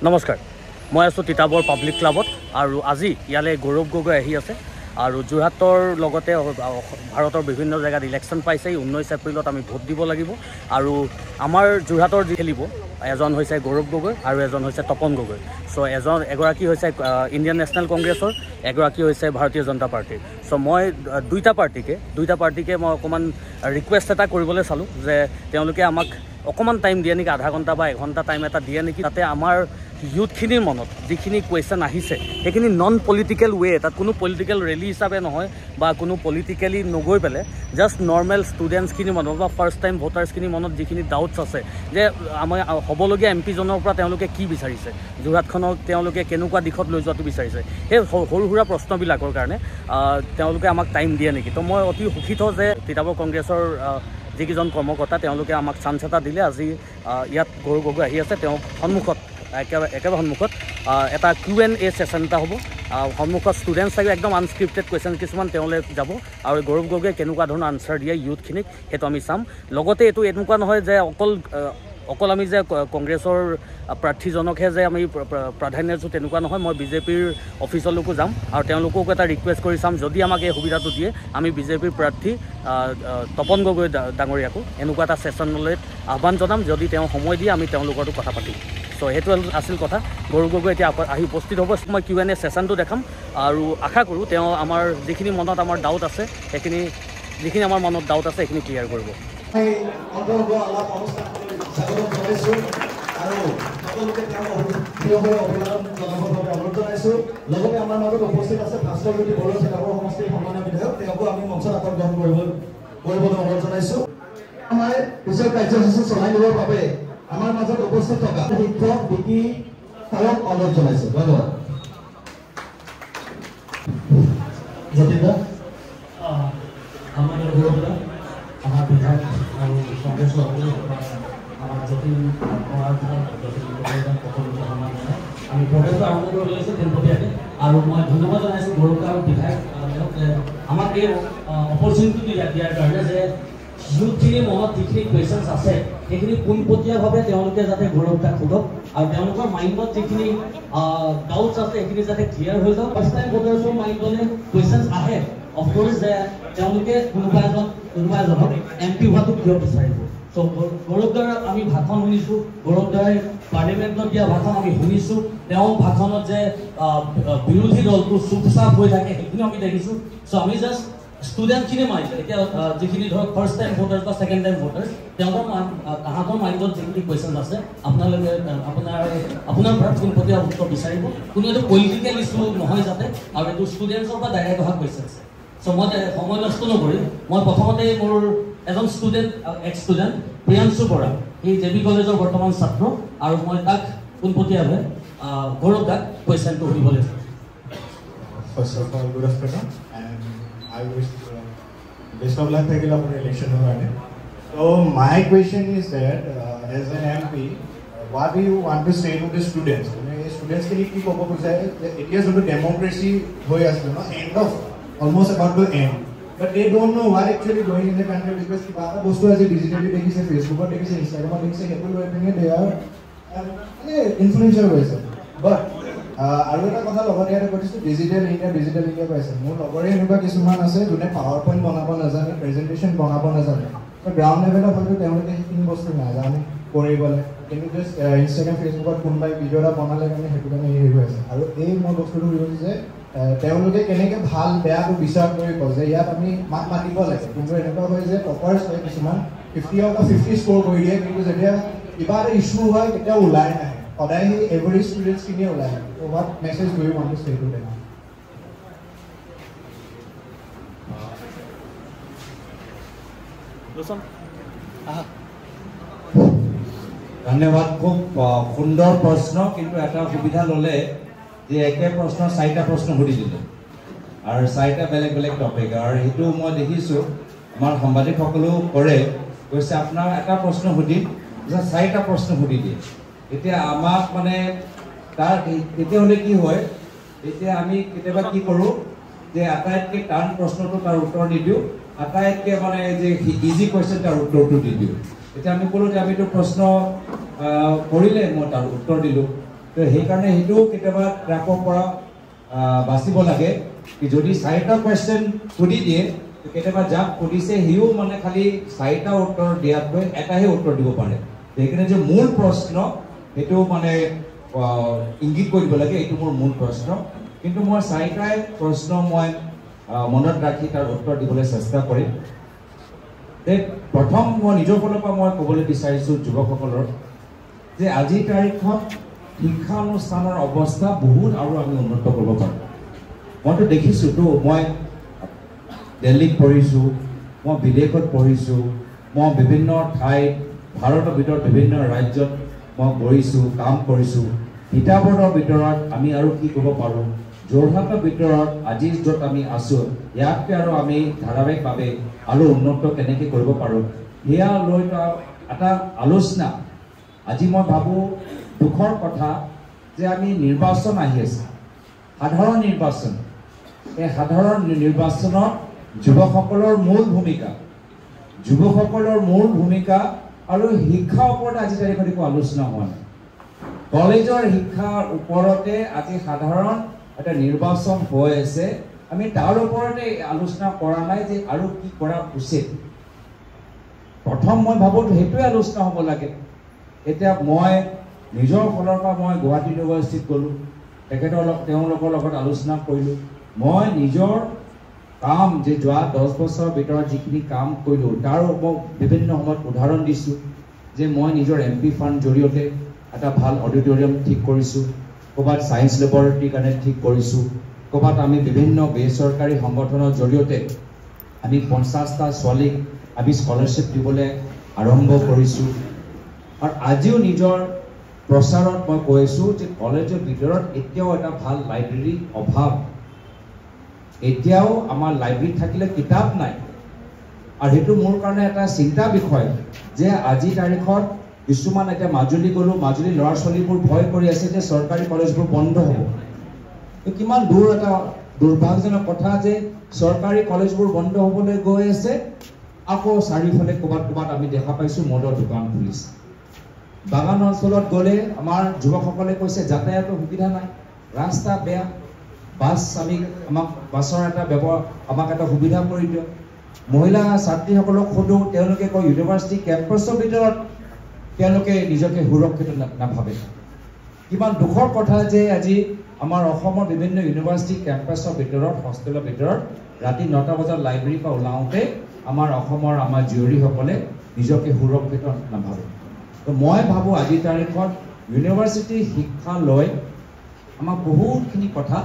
নমস্কাৰ, মই আছোঁ তিতাবৰ পাব্লিক ক্লাবত আৰু আজি ইয়ালৈ গৌৰৱ গগৈ আহি আছে আৰু যোৰহাটৰ লগতে ভাৰতৰ বিভিন্ন জেগাত ইলেকশ্যন পাইছে। 19 এপ্ৰিলত আমি ভোট দিব লাগিব আৰু আমাৰ যোৰহাটৰ যি খেলিব এজন হৈছে গৌৰৱ গগৈ আৰু এজন হৈছে তপন গগৈ। চ' এগৰাকী হৈছে ইণ্ডিয়ান নেশ্যনেল কংগ্ৰেছৰ, এগৰাকী হৈছে ভাৰতীয় জনতা পাৰ্টীৰ। চ' মই দুইটা পাৰ্টিকে মই অকণমান ৰিকুৱেষ্ট এটা কৰিবলৈ চালোঁ যে তেওঁলোকে আমাক অকণমান টাইম দিয়ে নেকি, আধা ঘণ্টা বা এঘণ্টা টাইম এটা দিয়ে নেকি, তাতে আমাৰ ইউথখিনিৰ মনত যিখিনি কুৱেশ্যন আহিছে সেইখিনি নন পলিটিকেল ৱে, তাত কোনো পলিটিকেল ৰেলী হিচাপে নহয় বা কোনো পলিটিকেলি নগৈ পেলাই জাষ্ট নৰ্মেল ষ্টুডেণ্টছখিনিৰ মনত বা ফাৰ্ষ্ট টাইম ভোটাৰ্ছখিনিৰ মনত যিখিনি ডাউটছ আছে যে আমাৰ হ'বলগীয়া এমপিজনৰ পৰা তেওঁলোকে কি বিচাৰিছে, যোৰহাটখনক তেওঁলোকে কেনেকুৱা দিশত লৈ যোৱাটো বিচাৰিছে, সেই সৰু সুৰা প্ৰশ্নবিলাকৰ কাৰণে তেওঁলোকে আমাক টাইম দিয়ে নেকি। তো মই অতি সুখিত যে তিতাবৰ কংগ্ৰেছৰ যিকেইজন কৰ্মকৰ্তা তেওঁলোকে আমাক চান্স এটা দিলে। আজি ইয়াত গৌৰৱ গগৈ আহি আছে, তেওঁ সন্মুখত একেবাৰে সন্মুখত এটা Q&A ছেশ্যন এটা হ'ব। সন্মুখত ষ্টুডেণ্টছ থাকিব, একদম আনস্ক্ৰিপ্টেড কুৱেশ্যন কিছুমান তেওঁলৈ যাব আৰু গৌৰৱ গগৈয়ে কেনেকুৱা ধৰণৰ আনচাৰ দিয়ে ইউথখিনিক সেইটো আমি চাম। লগতে এইটো এনেকুৱা নহয় যে অকল আমি যে কংগ্ৰেছৰ প্ৰাৰ্থীজনকহে যে আমি প্ৰাধান্য দিছোঁ তেনেকুৱা নহয়। মই বিজেপিৰ অফিচলৈকো যাম আৰু তেওঁলোককো এটা ৰিকুৱেষ্ট কৰি চাম, যদি আমাক এই সুবিধাটো দিয়ে আমি বিজেপিৰ প্ৰাৰ্থী তপন গগৈ ডাঙৰীয়াকো এনেকুৱা এটা ছেশ্যনলৈ আহ্বান জনাম। যদি তেওঁ সময় দিয়ে আমি তেওঁলোকৰতো কথা পাতিম। চ' সেইটো আছিল কথা। গৌৰৱ গগৈ এতিয়া আহি উপস্থিত হ'ব। মই Q&A ছেশ্যনটো দেখাম আৰু আশা কৰোঁ তেওঁ আমাৰ যিখিনি মনত আমাৰ ডাউট আছে সেইখিনি ক্লিয়াৰ কৰিব। লগতে আমাৰ মাজত উপস্থিত আছে ভাস্কৰজ্যোতি বৰুৱা তিতাবৰ সমষ্টিৰ সন্মানীয় বিধায়ক, তেওঁকো আমি মঞ্চত গ্ৰহণ কৰিবলৈ অনুৰোধ জনাইছোঁ। আমাৰ পিছৰ কাৰ্যসূচী চলাই নিবৰ বাবে আমাৰ মাজত উপস্থিত থকা শিক্ষক বিকি ছাৰক অনুৰোধ জনাইছোঁ। ধন্যবাদ। যতীনদা, আমাৰ গৌৰৱদা, আমাৰ বিধায়ক আৰু কংগ্ৰেছৰ আমাৰ যতীন সকলোকে সন্মান জনাই আমি প্ৰগ্ৰেমটো আৰম্ভ কৰিব লৈছোঁ পোনপটীয়াকৈ। আৰু মই ধন্যবাদ জনাইছোঁ গৌৰৱদা আৰু বিধায়ক আমাক এই অপৰচুনিটিটো দিয়াৰ কাৰণে যে ইউথখিনিৰ মনত যিখিনি কুৱেশ্যনছ আছে সেইখিনি পোনপটীয়াভাৱে তেওঁলোকে যাতে গৌৰৱদাক সোধক আৰু তেওঁলোকৰ মাইণ্ডত যিখিনি ডাউটছ আছে সেইখিনি যাতে ক্লিয়াৰ হৈ যাওক। ফাৰ্ষ্ট টাইম ভোটাৰ্ছৰ মাইণ্ডলৈ কুৱেশ্যনছ আহে অফক'ৰ্ছ যে তেওঁলোকে কোনোবা এজনক MP হোৱাটো কিয় বিচাৰিব। চ' গৌৰৱদাৰ আমি ভাষণ শুনিছোঁ, গৌৰৱদাই পাৰ্লিমেণ্টত দিয়া ভাষণ আমি শুনিছোঁ, তেওঁৰ ভাষণত যে বিৰোধী দলটো চুপচাপ হৈ থাকে সেইখিনিও আমি দেখিছোঁ। চ' আমি জাষ্ট ষ্টুডেণ্টখিনি মাইণ্ড এতিয়া যিখিনি ধৰক ফাৰ্ষ্ট টাইম ভোটাৰ্ছ বা ছেকেণ্ড টাইম ভোটাৰ্ছ তাহাঁতৰ মাইণ্ডত যিখিনি কুৱেশ্যন আছে আপোনালোকে আপোনাৰ পৰা পোনপটীয়া উত্তৰ বিচাৰিব। কোনো এইটো পলিটিকেল ইছ্যু নহয় যাতে, আৰু এইটো ষ্টুডেণ্টছৰ পৰা ডাইৰেক্ট অহা কুৱেশ্যন আছে। চ' মই সময় নষ্ট নকৰি মই প্ৰথমতে মোৰ এজন এক্স ষ্টুডেণ্ট প্ৰিয়াংশু বৰা, এই JB কলেজৰ বৰ্তমান ছাত্ৰ, আৰু মই তাক পোনপটীয়াভাৱে গৌৰৱদাক কুৱেশ্যনটো সুধিবলৈ চাওঁ। First of all, good afternoon, and I wish best of luck for the election. So my question is that as an MP, what do you want to say to the students? Students ke liye ki kobo purcha hai it is a democracy hoy asle no end of almost about to end, but they don't know what actually going in the country because ki bata bostu aje digitally dekhise, Facebook dekhise, Instagram dekhise, apple webinge they are influencer hoise, but আৰু এটা কথা লগতে ইয়াতে কৈছোঁ digital India পাইছে। মোৰ লগৰে এনেকুৱা কিছুমান আছে যোনে পাৱাৰ পইণ্ট বনাব নাজানে, প্ৰেজেণ্টেশ্যন বনাব নাজানে, গ্ৰাউণ্ড লেভেলত হয়তো তেওঁলোকে সেইখিনি বস্তু নাজানে কৰিবলৈ, কিন্তু জাষ্ট ইনষ্টাগ্ৰাম ফেচবুকত কোনোবাই ভিডিঅ' এটা বনালে কাৰণে সেইটো কাৰণে হেৰি হৈ আছে। আৰু এই মই বস্তুটো কৈছোঁ যে তেওঁলোকে কেনেকৈ ভাল বেয়াটো বিচাৰ কৰি কয় যে ইয়াত আমি মাত মাতিব লাগে, কিন্তু এনেকুৱা হয় যে টপাৰ্ছ হয় কিছুমান 50 out of 50 স্ক'ৰ কৰি দিয়ে, কিন্তু যেতিয়া কিবা এটা ইছ্যু হয় কেতিয়াও ওলাই নাহে, সদায় সেই এভাৰেজ ষ্টুডেণ্টছখিনিয়ে ওলাই আহে। So what message do you want to say to them? ধন্যবাদ। খুব সুন্দৰ প্ৰশ্ন, কিন্তু এটা সুবিধা ল'লে যে একে প্ৰশ্ন 4টা প্ৰশ্ন সুধি দিলে আৰু 4টা বেলেগ বেলেগ টপিক, আৰু সেইটো মই দেখিছোঁ আমাৰ সাংবাদিকসকলেও কৰে, কৈছে আপোনাৰ এটা প্ৰশ্ন সুধি 4টা প্ৰশ্ন সুধি দিয়ে। এতিয়া আমাক মানে তাৰ তেতিয়াহ'লে কি হয়, এতিয়া আমি কেতিয়াবা কি কৰোঁ যে আটাইতকৈ টান প্ৰশ্নটো তাৰ উত্তৰ নিদিওঁ, আটাইতকৈ মানে যে ইজি কুৱেশ্যন তাৰ উত্তৰটো দি দিওঁ। এতিয়া আমি ক'লোঁ যে আমিতো প্ৰশ্ন কৰিলে মই তাৰ উত্তৰ দিলোঁ, তো সেইকাৰণে সেইটো কেতিয়াবা ট্ৰেপৰ পৰা বাচিব লাগে কি যদি 4টা কোৱেশ্চন সুধি দিয়ে কেতিয়াবা যাক সুধিছে সিও মানে খালি 4টা উত্তৰ দিয়াতকৈ এটাহে উত্তৰ দিব পাৰে সেইকাৰণে যে মূল প্ৰশ্ন সেইটো মানে ইংগিত কৰিব লাগে এইটো মোৰ মূল প্ৰশ্ন কিন্তু মই 4টাই প্ৰশ্ন মই মনত ৰাখি তাৰ উত্তৰ দিবলৈ চেষ্টা কৰিম প্ৰথম মই নিজৰ ফালৰ পৰা মই ক'বলৈ বিচাৰিছোঁ যুৱকসকলৰ যে আজিৰ তাৰিখত শিক্ষা অনুষ্ঠানৰ অৱস্থা বহুত আৰু আমি উন্নত কৰিব পাৰোঁ মইতো দেখিছোঁ তো মই দিল্লীত পঢ়িছোঁ মই বিদেশত পঢ়িছোঁ মই বিভিন্ন ঠাইত ভাৰতৰ ভিতৰত বিভিন্ন ৰাজ্যত মই পঢ়িছোঁ কাম কৰিছোঁ তিতাবৰৰ ভিতৰত আমি আৰু কি কৰিব পাৰোঁ যোৰহাটৰ ভিতৰত আজি য'ত আমি আছোঁ ইয়াতকৈ আৰু আমি ধাৰাবাহিকভাৱে আৰু উন্নত কেনেকৈ কৰিব পাৰোঁ সেয়া লৈ এটা আলোচনা আজি মই ভাবোঁ দুখৰ কথা যে আমি নিৰ্বাচন আহি আছে সাধাৰণ নিৰ্বাচন এই সাধাৰণ নিৰ্বাচনত যুৱকসকলৰ মূল ভূমিকা আৰু শিক্ষাৰ ওপৰত আজি তাৰিখত একো আলোচনা হোৱা নাই কলেজৰ শিক্ষাৰ ওপৰতে আজি সাধাৰণ এটা নিৰ্বাচন হৈ আছে আমি তাৰ ওপৰতে আলোচনা কৰা নাই যে আৰু কি কৰা উচিত প্ৰথম মই ভাবোঁ সেইটোৱে আলোচনা হ'ব লাগে এতিয়া মই নিজৰ ফালৰ পৰা মই গুৱাহাটী ইউনিভাৰ্চিটিত গ'লোঁ তেওঁলোকৰ লগত আলোচনা কৰিলোঁ মই নিজৰ কাম যে যোৱা 10 বছৰৰ ভিতৰত যিখিনি কাম কৰিলোঁ তাৰ মই বিভিন্ন সময়ত উদাহৰণ দিছোঁ যে মই নিজৰ MP ফাণ্ড জৰিয়তে এটা ভাল অডিটৰিয়াম ঠিক কৰিছোঁ ক'ৰবাত ছায়েন্স লেবৰেটৰীৰ কাৰণে ঠিক কৰিছোঁ ক'ৰবাত আমি বিভিন্ন বেচৰকাৰী সংগঠনৰ জৰিয়তে আমি 50টা ছোৱালীক আমি স্কলাৰশ্বিপ দিবলৈ আৰম্ভ কৰিছোঁ আৰু আজিও নিজৰ প্ৰচাৰত মই কৈছোঁ যে কলেজৰ ভিতৰত এতিয়াও এটা ভাল লাইব্ৰেৰী অভাৱ এতিয়াও আমাৰ লাইব্ৰেৰীত থাকিলে কিতাপ নাই আৰু সেইটো মোৰ কাৰণে এটা চিন্তা বিষয় যে আজি তাৰিখত কিছুমান এতিয়া মাজুলী গ'লোঁ মাজুলী ল'ৰা ছোৱালীবোৰ ভয় কৰি আছে যে চৰকাৰী কলেজবোৰ বন্ধ হ'ব কিমান দূৰ এটা দুৰ্ভাগ্যজনক কথা যে চৰকাৰী কলেজবোৰ বন্ধ হ'বলৈ গৈ আছে আকৌ চাৰিওফালে ক'ৰবাত আমি দেখা পাইছোঁ মদৰ দোকান খুলিছে বাগান অঞ্চলত গ'লে আমাৰ যুৱকসকলে কৈছে যাতায়াতৰ সুবিধা নাই ৰাস্তা বেয়া বাছ আমাক বাছৰ এটা আমাক এটা সুবিধা কৰি দিয়ক মহিলা ছাত্ৰীসকলক সোধোঁ তেওঁলোকে কয় ইউনিভাৰ্চিটি কেম্পাছৰ ভিতৰত তেওঁলোকে নিজকে সুৰক্ষিত নাভাবে কিমান দুখৰ কথা যে আজি আমাৰ অসমৰ বিভিন্ন ইউনিভাৰ্চিটি কেম্পাছৰ ভিতৰত হোষ্টেলৰ ভিতৰত ৰাতি 9টা বজাত লাইব্ৰেৰীৰ পৰা ওলাওঁতে আমাৰ অসমৰ আমাৰ জীয়ৰীসকলে নিজকে সুৰক্ষিত নাভাবে তো মই ভাবোঁ আজিৰ তাৰিখত ইউনিভাৰ্চিটি শিক্ষা লৈ আমাক বহুতখিনি কথা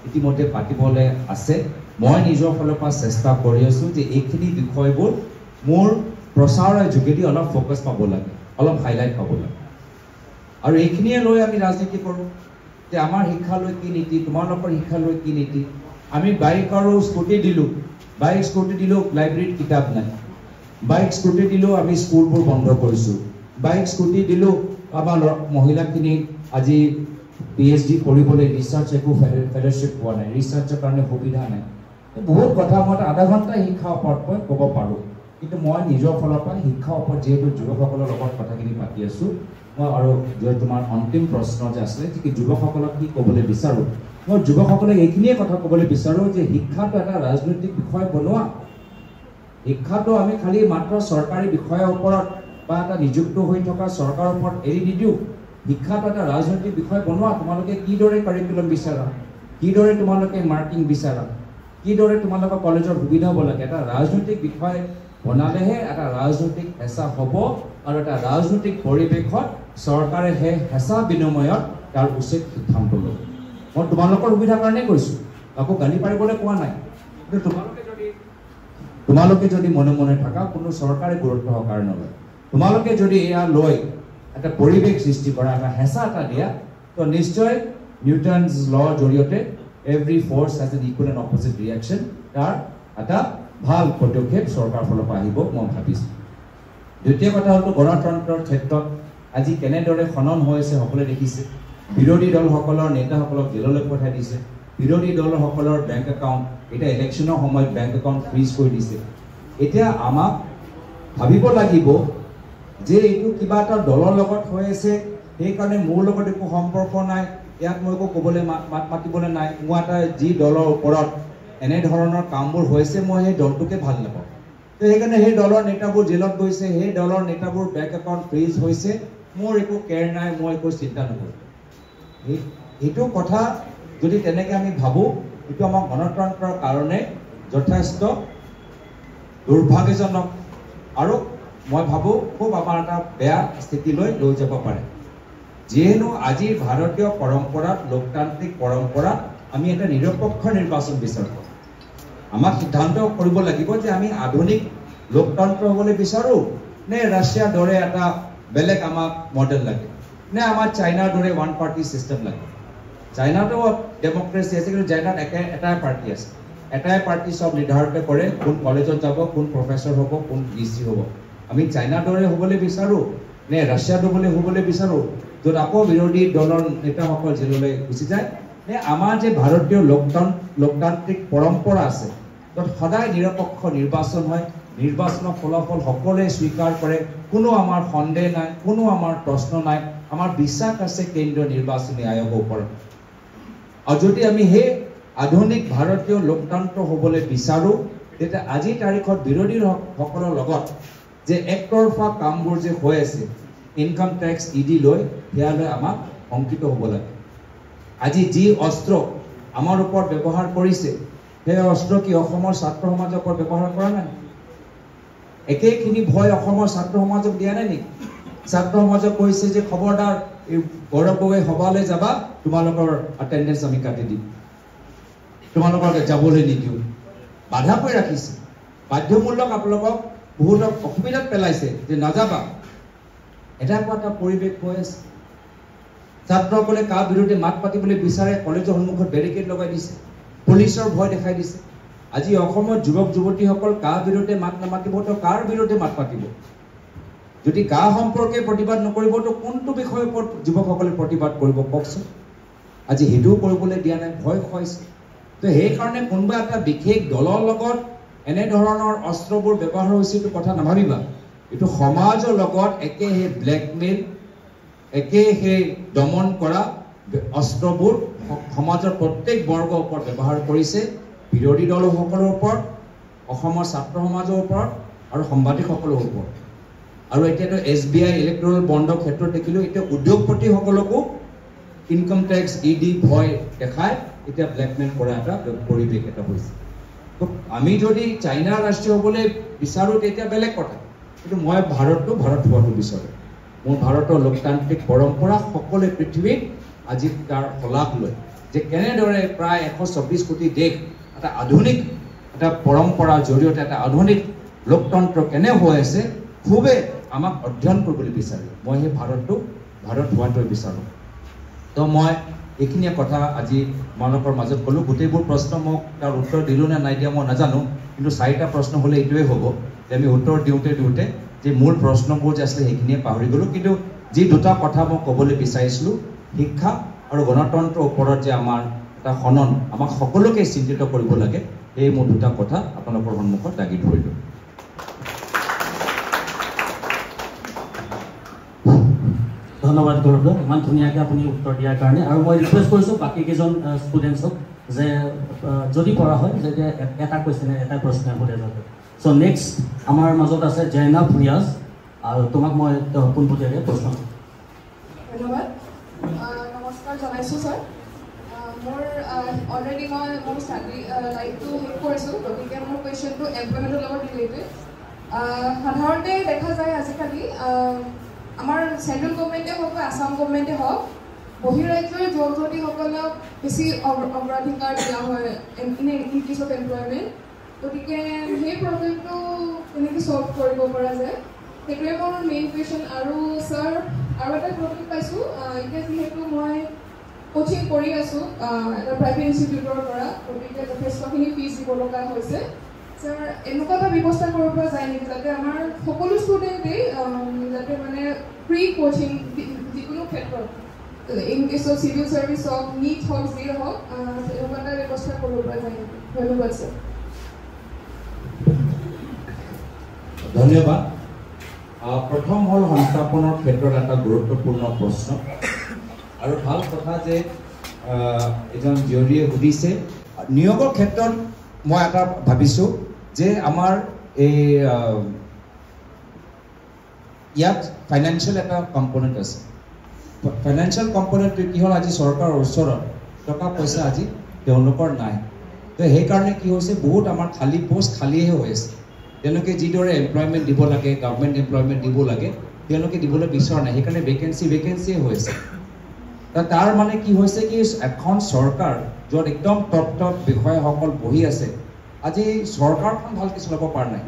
ইতিমধ্যে পাতিবলৈ আছে মই নিজৰ ফালৰ পৰা চেষ্টা কৰি আছোঁ যে এইখিনি বিষয়বোৰ মোৰ প্ৰচাৰৰ যোগেদি অলপ ফ'কাছ পাব লাগে অলপ হাইলাইট পাব লাগে আৰু এইখিনিয়ে লৈ আমি ৰাজনীতি কৰোঁ যে আমাৰ শিক্ষালৈ কি নীতি তোমালোকৰ শিক্ষালৈ কি নীতি আমি বাইক আৰু স্কুটি দিলোঁ লাইব্ৰেৰীত কিতাপ নাই বাইক স্কুটি দিলোঁ আমি স্কুলবোৰ বন্ধ কৰিছোঁ বাইক স্কুটি দিলোঁ আমাৰ মহিলাখিনিক আজি PhD কৰিবলৈ ৰিচাৰ্চ একো ফেলোশ্বিপ পোৱা নাই ৰিচাৰ্চৰ কাৰণে সুবিধা নাই বহুত কথা মই আধা ঘণ্টা শিক্ষাৰ ওপৰত মই ক'ব পাৰোঁ কিন্তু মই নিজৰ ফালৰ পৰা শিক্ষাৰ ওপৰত যিহেতু যুৱকসকলৰ লগত কথাখিনি পাতি আছোঁ মই আৰু যিহেতু তোমাৰ অন্তিম প্ৰশ্ন যে আছিলে যে যুৱকসকলক কি ক'বলৈ বিচাৰোঁ মই যুৱকসকলক এইখিনিয়ে কথা ক'বলৈ বিচাৰোঁ যে শিক্ষাটো এটা ৰাজনৈতিক বিষয় বনোৱা শিক্ষাটো আমি খালি মাত্ৰ চৰকাৰী বিষয়ৰ ওপৰত বা এটা নিযুক্ত হৈ থকা চৰকাৰৰ ওপৰত এৰি নিদিওঁ শিক্ষাটো এটা ৰাজনৈতিক বিষয় বনোৱা তোমালোকে কিদৰে কাৰিকুলাম বিচাৰা কিদৰে তোমালোকে মাৰ্কিং বিচাৰা কিদৰে তোমালোকৰ কলেজৰ সুবিধা হ'ব লাগে এটা ৰাজনৈতিক বিষয় বনালেহে এটা ৰাজনৈতিক হেঁচা হ'ব আৰু এটা ৰাজনৈতিক পৰিৱেশত চৰকাৰে সেই হেঁচা বিনিময়ত তাৰ উচিত সিদ্ধান্ত ল'ব মই তোমালোকৰ সুবিধাৰ কাৰণেই কৈছোঁ আকৌ গালি পাৰিবলৈ কোৱা নাই কিন্তু তোমালোকে যদি মনে মনে থাকা কোনো চৰকাৰে গুৰুত্ব সহকাৰে নলয় তোমালোকে যদি এয়া লৈ এটা পৰিৱেশ সৃষ্টি কৰা এটা হেঁচা এটা দিয়া তো নিশ্চয় নিউটনছ লৰ জৰিয়তে every force has N equal and opposite reaction তাৰ এটা ভাল পদক্ষেপ চৰকাৰৰ ফালৰ পৰা আহিব মই ভাবিছোঁ দ্বিতীয় কথা হ'ল গণতন্ত্ৰৰ ক্ষেত্ৰত আজি কেনেদৰে খনন হৈ আছে সকলোৱে দেখিছে বিৰোধী দলসকলৰ নেতাসকলক জেললৈ পঠাই দিছে বিৰোধী দলসকলৰ বেংক একাউণ্ট এতিয়া ইলেকশ্যনৰ সময়ত বেংক একাউণ্ট ফ্ৰিজ কৰি দিছে এতিয়া আমাক ভাবিব লাগিব যে এইটো কিবা এটা দলৰ লগত হৈ আছে সেইকাৰণে মোৰ লগত একো সম্পৰ্ক নাই, ইয়াত মই একো ক'বলৈ মাত মাতিবলৈ নাই। মোৰ এটা যি দলৰ ওপৰত এনেধৰণৰ কামবোৰ হৈছে মই সেই দলটোকে ভাল নাপাওঁ। তো সেইকাৰণে সেই দলৰ নেতাবোৰ জেলত গৈছে, সেই দলৰ নেতাবোৰ বেংক একাউণ্ট ফ্ৰিজ হৈছে, মোৰ একো কেয়াৰ নাই, মই একো চিন্তা নকৰোঁ। সেইটো কথা যদি তেনেকৈ আমি ভাবোঁ, এইটো আমাৰ গণতন্ত্ৰৰ কাৰণে যথেষ্ট দুৰ্ভাগ্যজনক আৰু মই ভাবোঁ খুব আমাৰ এটা বেয়া স্থিতিলৈ লৈ যাব পাৰে। যিহেতু আজিৰ ভাৰতীয় পৰম্পৰাত, লোকতান্ত্ৰিক পৰম্পৰাত আমি এটা নিৰপেক্ষ নিৰ্বাচন বিচাৰোঁ। আমাক সিদ্ধান্ত কৰিব লাগিব যে আমি আধুনিক লোকতন্ত্ৰ হ'বলৈ বিচাৰোঁ নে ৰাছিয়াৰ দৰে এটা বেলেগ আমাক মডেল লাগে, নে আমাৰ চাইনাৰ দৰে ওৱান পাৰ্টি ছিষ্টেম লাগে। চাইনাতো ডেমক্ৰেচি আছে, কিন্তু চাইনাত এটাই পাৰ্টি আছে, এটাই পাৰ্টি চব নিৰ্ধাৰিত কৰে কোন কলেজত যাব, কোন প্ৰফেচৰ হ'ব, কোন ডিচি হ'ব। আমি চাইনাৰ দৰে হ'বলৈ বিচাৰোঁ নে ৰাছিয়াৰ দৰে হ'বলৈ বিচাৰোঁ, য'ত আকৌ বিৰোধী দলৰ নেতাসকল জেললৈ গুচি যায়, নে আমাৰ যে ভাৰতীয় লোকতান্ত্ৰিক পৰম্পৰা আছে, য'ত সদায় নিৰপেক্ষ নিৰ্বাচন হয়, নিৰ্বাচনৰ ফলাফল সকলোৱে স্বীকাৰ কৰে, কোনো আমাৰ সন্দেহ নাই, কোনো আমাৰ প্ৰশ্ন নাই, আমাৰ বিশ্বাস আছে কেন্দ্ৰীয় নিৰ্বাচনী আয়োগৰ ওপৰত। আৰু যদি আমি সেই আধুনিক ভাৰতীয় লোকতন্ত্ৰ হ'বলৈ বিচাৰোঁ, তেতিয়া আজিৰ তাৰিখত বিৰোধী সকলৰ লগত যে একতৰফা কামবোৰ যে হৈ আছে, ইনকাম টেক্স ইডি লৈ, সেয়ালৈ আমাক শংকিত হ'ব লাগে। আজি যি অস্ত্ৰ আমাৰ ওপৰত ব্যৱহাৰ কৰিছে, সেই অস্ত্ৰ কি অসমৰ ছাত্ৰ সমাজৰ ওপৰত ব্যৱহাৰ কৰা নাই? একেখিনি ভয় অসমৰ ছাত্ৰ সমাজক দিয়া নাই নেকি? ছাত্ৰ সমাজক কৈছে যে খবৰদাৰ এই গৌৰৱ গগৈ সভালৈ যাবা, তোমালোকৰ এটেণ্ডেঞ্চ আমি কাটি দিম, তোমালোকক যাবলৈ নিদিওঁ, বাধা কৰি ৰাখিছে, বাধ্যমূলক আপোনালোকক বহুতক অসুবিধাত পেলাইছে যে নাযাবা। এটা পৰিৱেশ হৈ আছে। ছাত্ৰসকলে কাৰ বিৰুদ্ধে মাত পাতিবলৈ বিচাৰে, কলেজৰ সন্মুখত বেৰিকেড লগাই দিছে, পুলিচৰ ভয় দেখাই দিছে। আজি অসমৰ যুৱক যুৱতীসকল কাৰ বিৰুদ্ধে মাত নামাতিব, তো কাৰ বিৰুদ্ধে মাত পাতিব? যদি গা সম্পৰ্কে প্ৰতিবাদ নকৰিব, তো কোনটো বিষয়ৰ ওপৰত যুৱকসকলে প্ৰতিবাদ কৰিব কওকচোন? আজি সেইটোও কৰিবলৈ দিয়া নাই, ভয় খুৱাইছে। তো সেইকাৰণে কোনোবা এটা বিশেষ দলৰ লগত এনেধৰণৰ অস্ত্ৰবোৰ ব্যৱহাৰ হৈছে, এইটো কথা নাভাবিবা। এইটো সমাজৰ লগত একে সেই ব্লেকমেইল, একে সেই দমন কৰা অস্ত্ৰবোৰ সমাজৰ প্ৰত্যেক বৰ্গৰ ওপৰত ব্যৱহাৰ কৰিছে, বিৰোধী দলসকলৰ ওপৰত, অসমৰ ছাত্ৰ সমাজৰ ওপৰত আৰু সাংবাদিকসকলৰ ওপৰত। আৰু এতিয়াতো SBI ইলেক্ট্ৰল বণ্ডৰ ক্ষেত্ৰত দেখিলোঁ, এতিয়া উদ্যোগপতিসকলকো ইনকাম টেক্স ইডি ভয় দেখাই এতিয়া ব্লেকমেইল কৰা এটা পৰিৱেশ এটা হৈছে। তো আমি যদি চাইনা ৰাষ্ট্ৰীয় হ'বলৈ বিচাৰোঁ তেতিয়া বেলেগ কথা, কিন্তু মই ভাৰত হোৱাটো বিচাৰোঁ। মোৰ ভাৰতৰ লোকতান্ত্ৰিক পৰম্পৰা সকলোৱে পৃথিৱীত আজি তাৰ শলাগ লয় যে কেনেদৰে প্ৰায় 124 কোটি দেশ এটা আধুনিক এটা পৰম্পৰাৰ জৰিয়তে এটা আধুনিক লোকতন্ত্ৰ কেনে হৈ আছে, খুবেই আমাক অধ্যয়ন কৰিবলৈ বিচাৰোঁ। মই সেই ভাৰত হোৱাটো বিচাৰোঁ। তো মই এইখিনিয়ে কথা আজি তোমালোকৰ মাজত ক'লোঁ। গোটেইবোৰ প্ৰশ্ন মোক তাৰ উত্তৰ দিলোঁ নে নাই দিয়া মই নাজানো, কিন্তু 4টা প্ৰশ্ন হ'লে এইটোৱে হ'ব যে আমি উত্তৰ দিওঁতে যে মূল প্ৰশ্নবোৰ যে আছিলে সেইখিনিয়ে পাহৰি গ'লোঁ। কিন্তু যি দুটা কথা মই ক'বলৈ বিচাৰিছিলোঁ, শিক্ষা আৰু গণতন্ত্ৰৰ ওপৰত যে আমাৰ এটা সনন আমাক সকলোকে চিন্তিত কৰিব লাগে, এই মোৰ দুটা কথা আপোনালোকৰ সন্মুখত দাঙি ধৰিলোঁ। ধন্যবাদ গৌৰৱ, ইমান ধুনীয়াকৈ আপুনি উত্তৰ দিয়াৰ কাৰণে। আৰু মই ৰিকুৱেষ্ট কৰিছোঁ বাকী কেইজন ষ্টুডেণ্টছক যে যদি পৰা হয় যেতিয়া এটা কুৱেশ্যনে এটা প্ৰশ্ন সোধে যাতে। চ' নেক্সট আমাৰ মাজত আছে জয়নাব ৰিয়াজ, আৰু তোমাক মই পোনপটীয়াকৈ প্ৰশ্ন। ধন্যবাদ, নমস্কাৰ জনাইছোঁ ছাৰ। মোৰ অলৰেডি মই মোৰ ষ্টাডি লাইফটো শেষ কৰিছোঁ, গতিকে মোৰ কুৱেশ্যনটো এমপ্লয়মেণ্টৰ লগত ৰিলেটেড। সাধাৰণতে দেখা যায় আজিকালি আমাৰ চেণ্ট্ৰেল গভমেণ্টে হওক বা আছাম গভমেণ্টে হওক, বহিৰাজ্যৰ যুৱক যুৱতীসকলক বেছি অগ্ৰাধিকাৰ দিয়া হয় ইন কেছ অফ এমপ্লয়মেণ্ট। গতিকে সেই প্ৰব্লেমটো কেনেকৈ ছল্ভ কৰিব পৰা যায়, সেইটোৱে মোৰ মেইন কুৱেশ্যন। আৰু ছাৰ আৰু এটা প্ৰব্লেম পাইছোঁ, এতিয়া যিহেতু মই কোচিং কৰি আছোঁ এটা প্ৰাইভেট ইনষ্টিটিউটৰ পৰা, গতিকে যথেষ্টখিনি ফিজ দিব লগা হৈছে। ছাৰ এনেকুৱা এটা ব্যৱস্থা কৰিব পৰা যায় নেকি যাতে আমাৰ সকলো ষ্টুডেণ্টেই যাতে মানে ফ্ৰী কোচিং যিকোনো ক্ষেত্ৰত, in case of civil service হওক, নীট হওক, যিয়ে হওক, এনেকুৱা এটা ব্যৱস্থা কৰিব পৰা যায় নেকি? ধন্যবাদ ছাৰ। ধন্যবাদ। প্ৰথম হ'ল সংস্থাপনৰ ক্ষেত্ৰত এটা গুৰুত্বপূৰ্ণ প্ৰশ্ন আৰু ভাল কথা যে এজন জুৰীয়ে সুধিছে নিয়োগৰ ক্ষেত্ৰত মই এটা ভাবিছোঁ যে আমাৰ এই ইয়াত ফাইনেন্সিয়েল এটা কম্পনেণ্ট আছে ফাইনেন্সিয়েল কম্পনেণ্ট কি হ'ল আজি চৰকাৰৰ ওচৰত টকা পইচা আজি তেওঁলোকৰ নাই তো সেইকাৰণে কি হৈছে বহুত আমাৰ খালী পোষ্ট খালীহে হৈ আছে তেওঁলোকে যিদৰে এমপ্লয়মেণ্ট দিব লাগে গভৰ্ণমেণ্ট এমপ্লয়মেণ্ট দিব লাগে তেওঁলোকে দিবলৈ বিচৰা নাই সেইকাৰণে ভেকেঞ্চিয়ে হৈ আছে তাৰ মানে কি হৈছে কি এখন চৰকাৰ য'ত একদম টপ বিষয়াসকল বহি আছে আজি চৰকাৰখন ভালকৈ চলাব পৰা নাই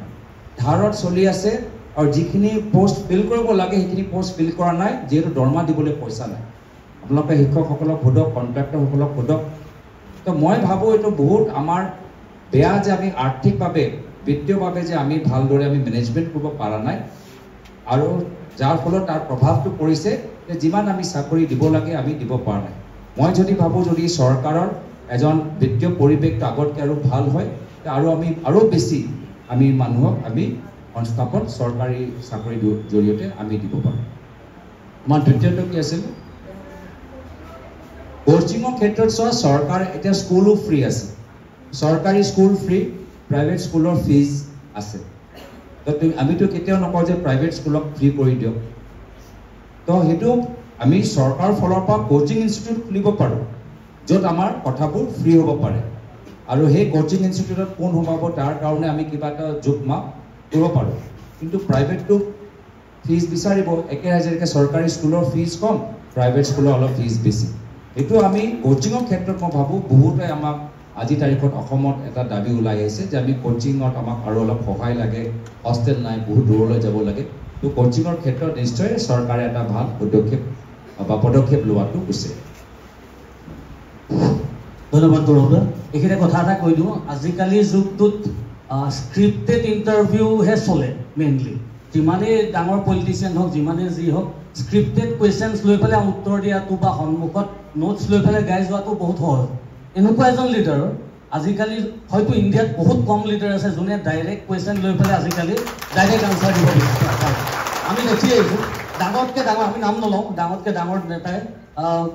ধাৰত চলি আছে আৰু যিখিনি পোষ্ট ফিল কৰিব লাগে সেইখিনি পোষ্ট ফিল কৰা নাই যিহেতু দৰমহা দিবলৈ পইচা নাই আপোনালোকে শিক্ষকসকলক সোধক কণ্ট্ৰেক্টৰসকলক সোধক তো মই ভাবোঁ এইটো বহুত আমাৰ বেয়া যে আমি আৰ্থিকভাৱে বিত্তীয়ভাৱে যে আমি ভালদৰে আমি মেনেজমেণ্ট কৰিব পৰা নাই আৰু যাৰ ফলত তাৰ প্ৰভাৱটো পৰিছে যে যিমান আমি চাকৰি দিব লাগে আমি দিব পৰা নাই মই যদি ভাবোঁ যদি চৰকাৰৰ এজন বিত্তীয় পৰিৱেশটো আগতকৈ আৰু ভাল হয় আৰু আমি আৰু বেছি আমি মানুহক আমি সংস্থাপন চৰকাৰী চাকৰিৰ জৰিয়তে আমি দিব পাৰোঁ আমাৰ দ্বিতীয়টো কি আছিল কোচিঙৰ ক্ষেত্ৰত চোৱা চৰকাৰ এতিয়া স্কুলো ফ্ৰী আছে চৰকাৰী স্কুল ফ্ৰী প্ৰাইভেট স্কুলৰ ফিজ আছে তো আমিতো কেতিয়াও নকওঁ যে প্ৰাইভেট স্কুলক ফ্ৰী কৰি দিয়ক তো সেইটো আমি চৰকাৰৰ ফালৰ পৰা কোচিং ইনষ্টিটিউট খুলিব পাৰোঁ য'ত আমাৰ কথাবোৰ ফ্ৰী হ'ব পাৰে আৰু সেই কোচিং ইনষ্টিটিউটত কোন সোমাব তাৰ কাৰণে আমি কিবা এটা যোগ মাপ কৰিব পাৰোঁ কিন্তু প্ৰাইভেটটো ফিজ বিচাৰিব একেৰাজেকে চৰকাৰী স্কুলৰ ফিজ কম প্ৰাইভেট স্কুলৰ অলপ ফিজ বেছি এইটো আমি কোচিঙৰ ক্ষেত্ৰত মই ভাবোঁ বহুতে আমাক আজি তাৰিখত অসমত এটা দাবী ওলাই আহিছে যে আমি কোচিঙত আমাক আৰু অলপ সহায় লাগে হোষ্টেল নাই বহুত দূৰলৈ যাব লাগে তো কোচিঙৰ ক্ষেত্ৰত নিশ্চয় চৰকাৰে এটা ভাল পদক্ষেপ লোৱাটো উচিত ধন্যবাদ গৌৰৱ এইখিনি কথা এটা কৈ দিওঁ আজিকালি যুগটোত স্ক্ৰিপ্টেড ইণ্টাৰভিউহে চলে মেইনলি যিমানেই ডাঙৰ পলিটিচিয়ান হওক যিমানেই যি হওক স্ক্ৰিপ্টেড কুৱেশ্যনছ লৈ পেলাই উত্তৰ দিয়াটো বা সন্মুখত নোটছ লৈ পেলাই গাই যোৱাটো বহুত সহজ এনেকুৱা এজন লিডাৰ আজিকালি হয়তো ইণ্ডিয়াত বহুত কম লিডাৰ আছে যোনে ডাইৰেক্ট কুৱেশ্যন লৈ পেলাই আজিকালি ডাইৰেক্ট আনচাৰ দিব বিচাৰে আমি দেখি আহিছোঁ ডাঙৰতকৈ ডাঙৰ আমি নাম নলওঁ ডাঙৰতকৈ ডাঙৰ নেতাই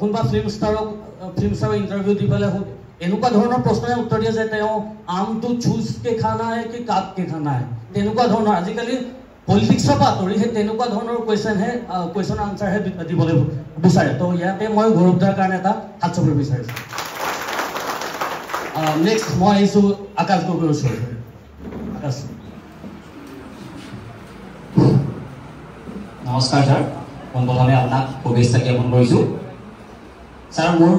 কোনোবা ফিল্ম ষ্টাৰৰ ইণ্টাৰভিউ দি পেলাই এনেকুৱা ধৰণৰ প্ৰশ্নৰে উত্তৰ দিয়ে যে তেওঁ আমটো চুজকে খানা হে কি কাটকে খানা হে তেনেকুৱা ধৰণৰ আজিকালি পলিটিক্সৰ পৰা আঁতৰি সেই তেনেকুৱা ধৰণৰ কুৱেশ্যনৰ আনচাৰহে দিবলৈ বিচাৰে তো ইয়াতে মই গৌৰৱ দাৰ কাৰণে এটা হাত চাপিব বিচাৰিছোঁ নেক্সট মই আহিছোঁ আকাশ গগৈৰ ওচৰত আকাশ নমস্কাৰ ছাৰ পোনপ্ৰথমে আপোনাক শুভেচ্ছা জ্ঞাপন কৰিছোঁ ছাৰ মোৰ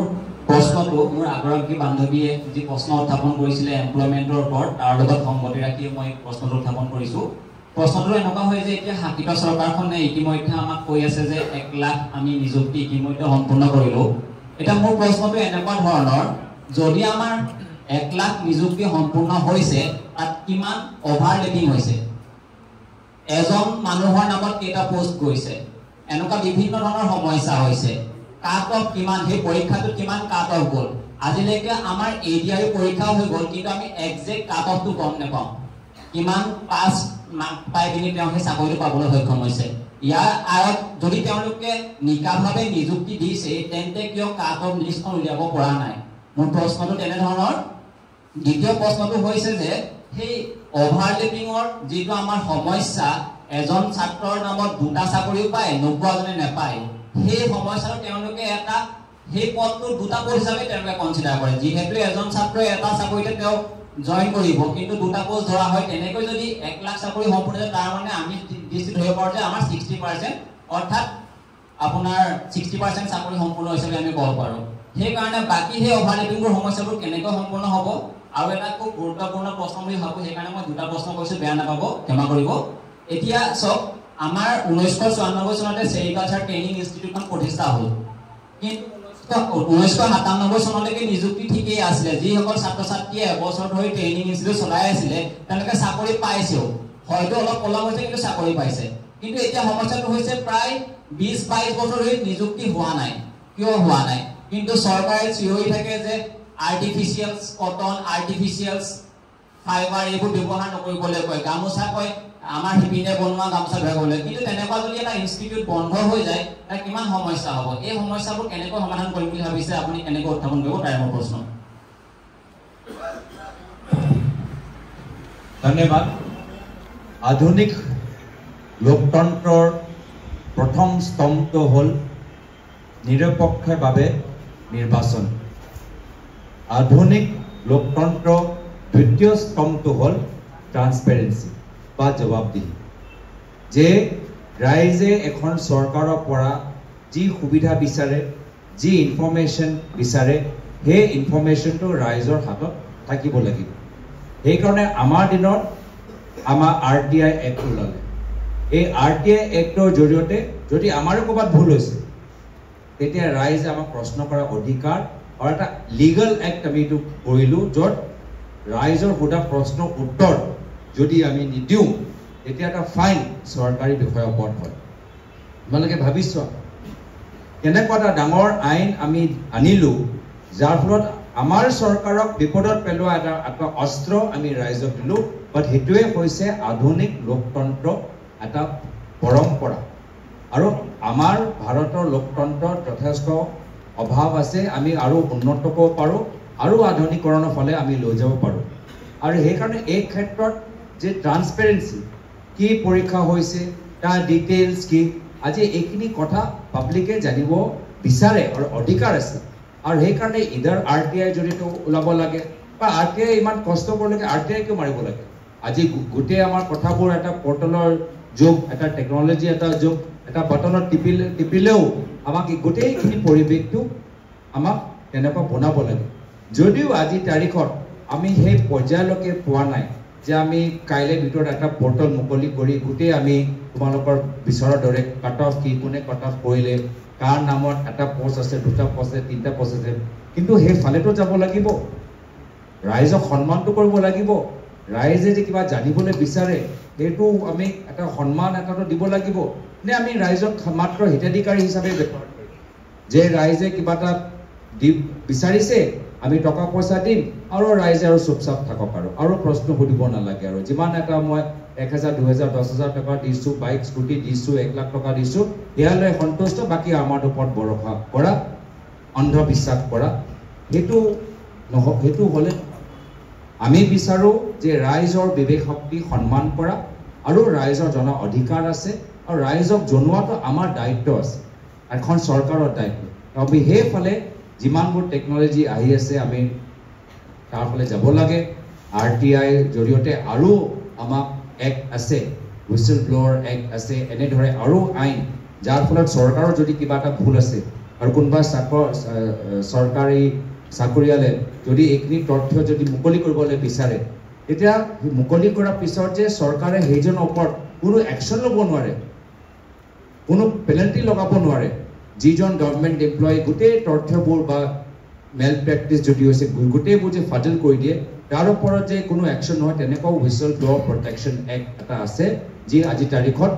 প্ৰশ্নটো মোৰ আগৰাকী বান্ধৱীয়ে যি প্ৰশ্ন উত্থাপন কৰিছিলে এমপ্লয়মেণ্টৰ ওপৰত তাৰ লগত সংগতি ৰাখি মই প্ৰশ্নটো উত্থাপন কৰিছোঁ প্ৰশ্নটো এনেকুৱা হয় যে এতিয়া শাসিত চৰকাৰখনে ইতিমধ্যে আমাক কৈ আছে যে 1 লাখ আমি নিযুক্তি ইতিমধ্যে সম্পূৰ্ণ কৰিলোঁ এতিয়া মোৰ প্ৰশ্নটো এনেকুৱা ধৰণৰ যদি আমাৰ 1 লাখ নিযুক্তি সম্পূৰ্ণ হৈছে তাত কিমান অভাৰলেপিং হৈছে এজন মানুহৰ নামত কেইটা পোষ্ট গৈছে এনেকুৱা বিভিন্ন ধৰণৰ সমস্যা হৈছে কাট অফ কিমান সেই পৰীক্ষাটোত কিমান কাট অফ গ'ল আজিলৈকে আমাৰ এডিআই পৰীক্ষাও হৈ গ'ল কিন্তু আমি একজেক্ট কাট অফটো গম নাপাওঁ কিমান পাছ মাৰ্ক পাই পিনি তেওঁ সেই চাকৰিটো পাবলৈ সক্ষম হৈছে ইয়াৰ আঁৰত যদি তেওঁলোকে নিকাভাৱে নিযুক্তি দিছে তেন্তে কিয় কাট অফ লিষ্টখন উলিয়াব পৰা নাই মোৰ প্ৰশ্নটো তেনেধৰণৰ দ্বিতীয় প্ৰশ্নটো হৈছে যে সেই অভাৰলেপিঙৰ যিটো আমাৰ সমস্যা এজন ছাত্ৰৰ নামত 2টা চাকৰিও পায় নোপোৱাজনে নাপায় সেই সমস্যাটো তেওঁলোকে এটা সেই পদটো 2টা পদ হিচাপে তেওঁলোকে কনচিডাৰ কৰে যিহেতু এজন ছাত্ৰই এটা চাকৰিতে তেওঁ জইন কৰিব কিন্তু 2টা পোষ্ট ধৰা হয় তেনেকৈ যদি 1 লাখ চাকৰি সম্পূৰ্ণ হয় তাৰ মানে আমি দৃষ্টি ধৰিব পাৰোঁ যে আমাৰ 60% অৰ্থাৎ আপোনাৰ 60% চাকৰি সম্পূৰ্ণ হিচাপে আমি ক'ব পাৰোঁ সেইকাৰণে বাকী সেই অভাৰলেপিংৰ সমস্যাবোৰ কেনেকৈ সম্পূৰ্ণ হ'ব আৰু এটা খুব গুৰুত্বপূৰ্ণ প্ৰশ্ন বুলি ভাবোঁ সেইকাৰণে মই 2টা প্ৰশ্ন কৈছোঁ বেয়া নাপাব ক্ষমা কৰিব এতিয়া চাওক আমাৰ 1994 চনতে চেৰিকালচাৰ ট্ৰেইনিং ইনষ্টিটিউটখন প্ৰতিষ্ঠা হ'ল কিন্তু 1997 চনলৈকে নিযুক্তি ঠিকেই আছিলে যিসকল ছাত্ৰ ছাত্ৰীয়ে এবছৰ ধৰি ট্ৰেইনিং ইনষ্টিটিউট চলাই আছিলে তেওঁলোকে চাকৰি পাইছেও হয়তো অলপ পলম হৈছে কিন্তু চাকৰি পাইছে কিন্তু এতিয়া সমস্যাটো হৈছে প্ৰায় 20-22 বছৰ ধৰি নিযুক্তি হোৱা নাই কিয় হোৱা নাই কিন্তু চৰকাৰে চিঞৰি থাকে যে আৰ্টিফিচিয়েলছ কটন আৰ্টিফিচিয়েলছ ফাইবাৰ এইবোৰ ব্যৱহাৰ নকৰিবলৈ কয় গামোচা কয় আমাৰ হিপিনে বনোৱা গামোচা ব্যৱহাৰ কৰিব লাগে কিন্তু তেনেকুৱা যদি এটা ইনষ্টিটিউট বন্ধ হৈ যায় তাৰ কিমান সমস্যা হ'ব এই সমস্যাবোৰ কেনেকৈ সমাধান কৰিম বুলি ভাবিছে আপুনি কেনেকৈ উত্থাপন কৰিব তাৰে মোৰ প্ৰশ্ন ধন্যবাদ আধুনিক লোকতন্ত্ৰৰ প্ৰথম স্তম্ভটো হ'ল নিৰপেক্ষভাৱে নিৰ্বাচন আধুনিক লোকতন্ত্ৰ দ্বিতীয় স্তম্ভটো হ'ল ট্ৰান্সপেৰেন্সি বা জবাবদিহি যে ৰাইজে এখন চৰকাৰৰ পৰা যি সুবিধা বিচাৰে যি ইনফৰমেশ্যন বিচাৰে সেই ইনফৰমেশ্যনটো ৰাইজৰ হাতত থাকিব লাগিব সেইকাৰণে আমাৰ দিনত আমাৰ RTI এক্ট ওলালে এই RTI এক্টৰ জৰিয়তে যদি আমাৰো ক'ৰবাত ভুল হৈছে তেতিয়া ৰাইজে আমাক প্ৰশ্ন কৰাৰ অধিকাৰ আৰু এটা লিগেল এক্ট আমি এইটো কৰিলোঁ য'ত ৰাইজৰ সোধা প্ৰশ্ন উত্তৰ যদি আমি নিদিওঁ তেতিয়া এটা ফাইন চৰকাৰী বিষয়ৰ ওপৰত হয় তোমালোকে ভাবি চোৱা কেনেকুৱা এটা ডাঙৰ আইন আমি আনিলোঁ যাৰ ফলত আমাৰ চৰকাৰক বিপদত পেলোৱা এটা অস্ত্ৰ আমি ৰাইজক দিলোঁ বাট সেইটোৱে হৈছে আধুনিক লোকতন্ত্ৰ এটা পৰম্পৰা আৰু আমাৰ ভাৰতৰ লোকতন্ত্ৰত যথেষ্ট অভাৱ আছে আমি আৰু উন্নত কৰিব পাৰোঁ আৰু আধুনিকৰণৰ ফালে আমি লৈ যাব পাৰোঁ আৰু সেইকাৰণে এই ক্ষেত্ৰত যে ট্ৰান্সপেৰেন্সি কি পৰীক্ষা হৈছে তাৰ ডিটেইলছ কি আজি এইখিনি কথা পাব্লিকে জানিব বিচাৰে আৰু অধিকাৰ আছে আৰু সেইকাৰণে ইদাৰ RTI জৰিয়তে ওলাব লাগে বা RTI ইমান কষ্ট কৰিলে RTI কিয় মাৰিব লাগে আজি গোটেই আমাৰ কথাবোৰ এটা পৰ্টেলৰ যুগ এটা টেকনলজি এটা যুগ এটা বাটনত টিপিলেও আমাক গোটেইখিনি পৰিৱেশটো আমাক তেনেকুৱা বনাব লাগে যদিও আজি তাৰিখত আমি সেই পৰ্যায়লৈকে পোৱা নাই যে আমি কাইলৈ ভিতৰত এটা পৰ্টেল মুকলি কৰি গোটেই আমি তোমালোকৰ বিচৰাৰ দৰে কাট অফ কি কোনে কাট অফ কৰিলে কাৰ নামত এটা পোষ্ট আছে দুটা পোষ্ট আছে তিনিটা পোষ্ট আছে কিন্তু সেইফালেতো যাব লাগিব ৰাইজক সন্মানটো কৰিব লাগিব ৰাইজে যে কিবা জানিবলৈ বিচাৰে সেইটো আমি এটা সন্মান এটাটো দিব লাগিব নে আমি ৰাইজক মাত্ৰ হিতাধিকাৰী হিচাপে ব্যৱহাৰ কৰিম যে ৰাইজে কিবা এটা বিচাৰিছে আমি টকা পইচা দিম আৰু ৰাইজে আৰু চুপচাপ থাকক আৰু প্ৰশ্ন সুধিব নালাগে আৰু যিমান এটা মই 1000 2000 10000 টকা দিছোঁ বাইক স্কুটি দিছোঁ 1 লাখ টকা দিছোঁ ইয়ালৈ সন্তুষ্ট বাকী আমাৰ ওপৰত ভৰসা কৰা অন্ধবিশ্বাস কৰা সেইটো হ'লে আমি বিচাৰোঁ যে ৰাইজৰ বিবেক শক্তি সন্মান কৰা আৰু ৰাইজৰ জনা অধিকাৰ আছে আৰু ৰাইজক জনোৱাটো আমাৰ দায়িত্ব আছে এখন চৰকাৰৰ দায়িত্ব আমি সেইফালে যিমানবোৰ টেকনলজি আহি আছে আমি তাৰ ফালে যাব লাগে RTI জৰিয়তে আৰু আমাক এক্ট আছে হুইচেল ব্লোৱাৰ এক্ট আছে এনেদৰে আৰু আইন যাৰ ফলত চৰকাৰৰ যদি কিবা এটা ভুল আছে আৰু কোনোবা চৰকাৰী চাকৰিয়ালে যদি এইখিনি তথ্য যদি মুকলি কৰিবলৈ বিচাৰে তেতিয়া মুকলি কৰাৰ পিছত যে চৰকাৰে সেইজনৰ ওপৰত কোনো একশ্যন ল'ব নোৱাৰে কোনো পেনাল্টি লগাব নোৱাৰে যিজন গভৰ্ণমেণ্ট এমপ্লয়ী গোটেই তথ্যবোৰ বা মেল প্ৰেক্টিছ যদি হৈছে গোটেইবোৰ যে ফাইল কৰি দিয়ে তাৰ ওপৰত যে কোনো একশ্যন নহয় তেনেকুৱাও হুইচেল ব্লোৱাৰ প্ৰটেকশ্যন এক্ট এটা আছে যি আজি তাৰিখত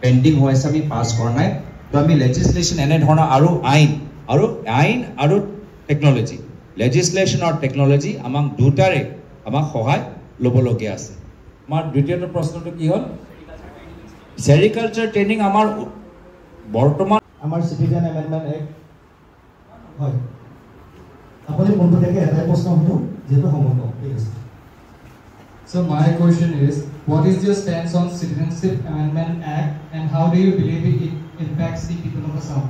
পেণ্ডিং হৈ আছে আমি পাছ কৰা নাই তো আমি লেজিছলেশ্যন এনেধৰণৰ আৰু আইন আৰু টেকনলজি লেজিছলেশ্যন আৰু টেকনলজি আমাক দুটাৰে আমাক সহায় ল'বলগীয়া আছে আমাৰ দ্বিতীয়টো প্ৰশ্নটো কি হ'ল চেৰিকালচাৰ ট্ৰেইনিং আমাৰ বৰ্তমান আমাৰ চিটিজেন এমেণ্ডমেণ্ট এক্ট হয় আপুনি পোনপটীয়াকৈ এটাই প্ৰশ্ন সুধো যিহেতু সময় কম ঠিক আছে So my question is, what is your stance on Citizenship Amendment Act and how do you believe it impacts the people of Assam?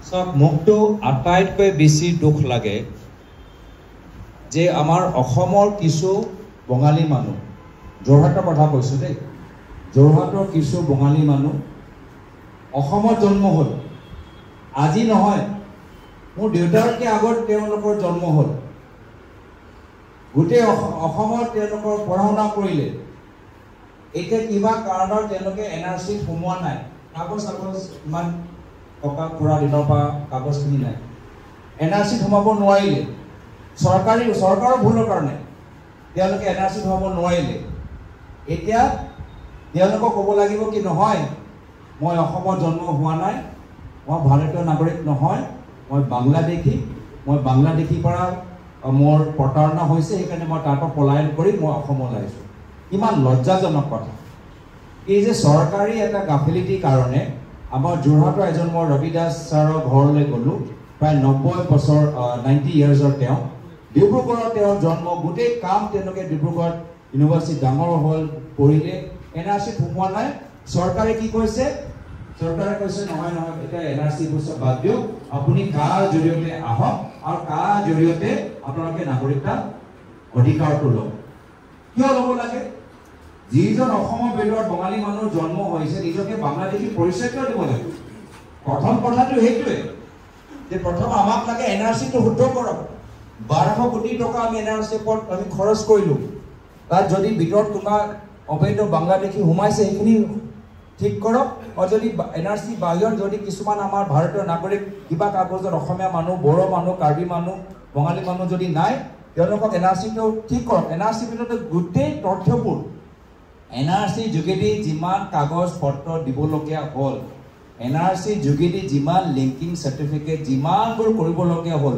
সব মোকতো আটাইতকৈ বেছি দুখ লাগে যে আমাৰ অসমৰ কিছু বঙালী মানুহ যোৰহাটৰ কথা কৈছোঁ দেই যোৰহাটৰ কিছু বঙালী মানুহ অসমত জন্ম হ'ল আজি নহয় মোৰ দেউতাৰকে আগত তেওঁলোকৰ জন্ম হ'ল গোটেই অসমত তেওঁলোকৰ পঢ়া শুনা কৰিলে এতিয়া কিবা কাৰণত তেওঁলোকে NRC সোমোৱা নাই কাগজ ইমান ককা খুৰা দিনৰ পৰা কাগজখিনি নাই NRC সোমাব নোৱাৰিলে চৰকাৰৰ ভুলৰ কাৰণে তেওঁলোকে NRC সোমাব নোৱাৰিলে এতিয়া তেওঁলোকক ক'ব লাগিব কি নহয় মই অসমত জন্ম হোৱা নাই মই ভাৰতীয় নাগৰিক নহয় মই বাংলাদেশী পৰা মোৰ প্ৰতাৰণা হৈছে সেইকাৰণে মই তাৰ পৰা পলায়ন কৰি মই অসমলৈ আহিছোঁ ইমান লজ্জাজনক কথা এই যে চৰকাৰী এটা গাফিলতিৰ কাৰণে আমাৰ যোৰহাটৰ এজন মই ৰবি দাস ছাৰৰ ঘৰলৈ গ'লোঁ প্ৰায় 90 বছৰ 90 ইয়াৰ্ছৰ তেওঁ ডিব্ৰুগড়ত তেওঁৰ জন্ম গোটেই কাম তেওঁলোকে ডিব্ৰুগড় ইউনিভাৰ্চিটি ডাঙৰ হ'ল পঢ়িলে NRC সোমোৱা নাই চৰকাৰে কি কৈছে চৰকাৰে কৈছে নহয় এটা NRC বস্তু বাদ দিয়ক আপুনি কাৰ জৰিয়তে আহক আৰু কাৰ জৰিয়তে আপোনালোকে নাগৰিকতা অধিকাৰটো লওক কিয় ল'ব লাগে যিজন অসমৰ ভিতৰত বঙালী মানুহ জন্ম হৈছে নিজকে বাংলাদেশী পৰিচয় কিয় দিব লাগে প্ৰথম কথাটো সেইটোৱে যে প্ৰথম আমাক লাগে NRCটো শুদ্ধ কৰক 1200 কোটি টকা আমি NRC ওপৰত আমি খৰচ কৰিলোঁ তাত যদি ভিতৰত তোমাৰ অবৈধ বাংলাদেশী সোমাইছে সেইখিনি ঠিক কৰক আৰু যদি NRC বাহিৰত যদি কিছুমান আমাৰ ভাৰতীয় নাগৰিক কিবা কাগজত অসমীয়া মানুহ বড়ো মানুহ কাৰ্বি মানুহ বঙালী মানুহ যদি নাই তেওঁলোকক NRCটো ঠিক কৰক NRC ভিতৰত গোটেই তথ্যবোৰ NRC যোগেদি যিমান কাগজ পত্ৰ দিবলগীয়া হ'ল NRC যোগেদি যিমান লিংকিং চাৰ্টিফিকেট যিমানবোৰ কৰিবলগীয়া হ'ল